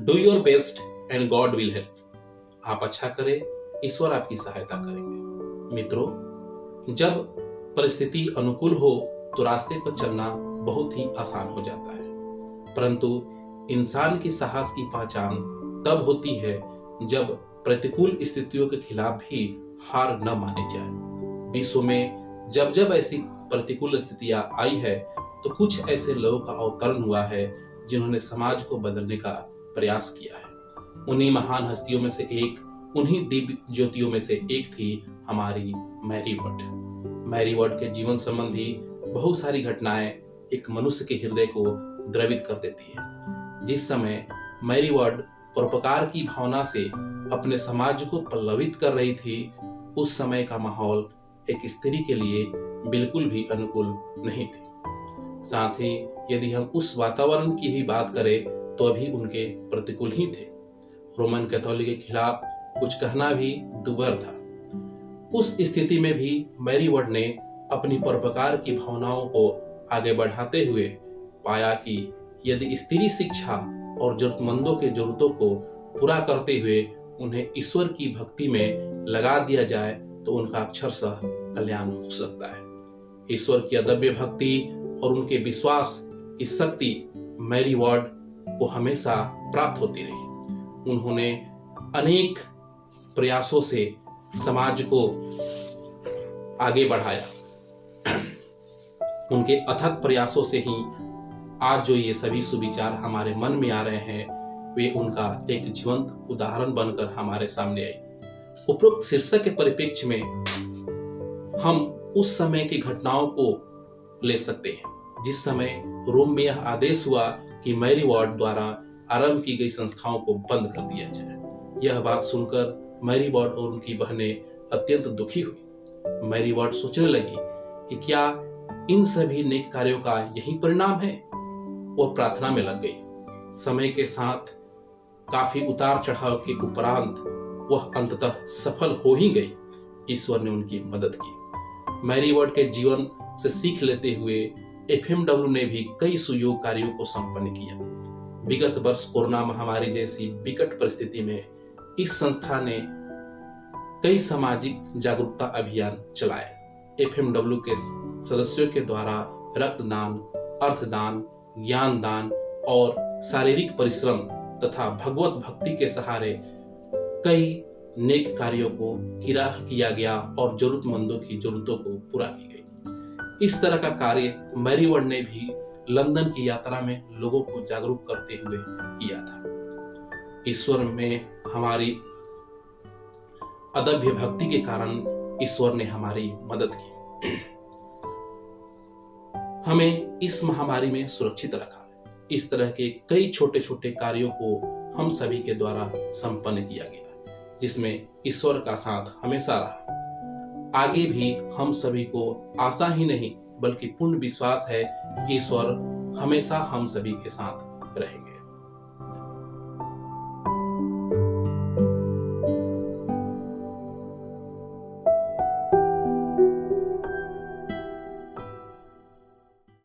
Do your best and God will help. आप अच्छा करें, ईश्वर आपकी सहायता करेंगे। मित्रों, जब परिस्थिति अनुकूल हो तो रास्ते पर चलना बहुत ही आसान हो जाता है, परंतु इंसान की साहस की पहचान तब होती है जब प्रतिकूल स्थितियों के खिलाफ भी हार न मानी जाए। विश्व में जब जब ऐसी प्रतिकूल स्थितियां आई है तो कुछ ऐसे लोगों का अवतरण हुआ है जिन्होंने समाज को बदलने का प्रयास किया है। उन्हीं महान हस्तियों में से एक, उन्हीं दिव्य ज्योतियों में से एक थी हमारी मैरी वर्ड। मैरी वर्ड के जीवन संबंधी बहुत सारी घटनाएं एक मनुष्य के हृदय को द्रवित कर देती है। जिस समय मैरी वर्ड परोपकार की भावना से अपने समाज को पल्लवित कर रही थी, उस समय का माहौल एक स्त्री के लिए बिल्कुल भी अनुकूल नहीं थी। साथ ही यदि हम उस वातावरण की भी बात करें तो अभी उनके प्रतिकूल ही थे। रोमन कैथोलिक के खिलाफ कुछ कहना भी दुभर था। उस स्थिति में भी मैरी वर्ड ने अपनी परोपकार की भावनाओं को आगे बढ़ाते हुए पाया कि यदि स्त्री शिक्षा और जरूरतमंदों के जरूरतों को पूरा करते हुए उन्हें ईश्वर की भक्ति में लगा दिया जाए तो उनका अक्षरशः कल्याण हो सकता है। ईश्वर की अदम्य भक्ति और उनके विश्वास की शक्ति मैरी वर्ड को हमेशा प्राप्त होती रही। उन्होंने अनेक प्रयासों से समाज को आगे बढ़ाया। उनके अथक प्रयासों से ही आज जो ये सभी सुविचार हमारे मन में आ रहे हैं, वे उनका एक जीवंत उदाहरण बनकर हमारे सामने आए। उपरोक्त शीर्षक के परिप्रेक्ष्य में हम उस समय की घटनाओं को ले सकते हैं जिस समय रोम में यह आदेश हुआ कि मैरी वर्ड द्वारा आरंभ की गई संस्थाओं को बंद कर दिया जाए। यह बात सुनकर मैरी वर्ड और उनकी बहनें अत्यंत दुखी हुई। मैरी वर्ड सोचने लगी कि क्या इन सभी नेक कार्यों का यही परिणाम है। वह प्रार्थना में लग गई। समय के साथ काफी उतार चढ़ाव के उपरांत वह अंततः सफल हो ही गई। ईश्वर ने उनकी मदद की। मैरी वर्ड के जीवन से सीख लेते हुए एफएमडब्ल्यू ने भी कई सुयोग कार्यों को संपन्न किया। विगत वर्ष कोरोना महामारी जैसी विकट परिस्थिति में इस संस्था ने कई सामाजिक जागरूकता अभियान चलाए। एफएमडब्ल्यू के सदस्यों के द्वारा रक्तदान, अर्थदान, ज्ञान दान और शारीरिक परिश्रम तथा भगवत भक्ति के सहारे कई नेक कार्यों को किया गया और जरूरतमंदों की जरूरतों को पूरा की गई। इस तरह का कार्य मैरी वर्ड ने भी लंदन की यात्रा में लोगों को जागरूक करते हुए किया था। ईश्वर में हमारी अदम्य भक्ति के कारण ईश्वर ने हमारी मदद की, हमें इस महामारी में सुरक्षित रखा। इस तरह के कई छोटे छोटे कार्यों को हम सभी के द्वारा संपन्न किया गया, जिसमें ईश्वर का साथ हमेशा रहा। आगे भी हम सभी को आशा ही नहीं बल्कि पूर्ण विश्वास है ईश्वर हमेशा हम सभी के साथ रहेंगे।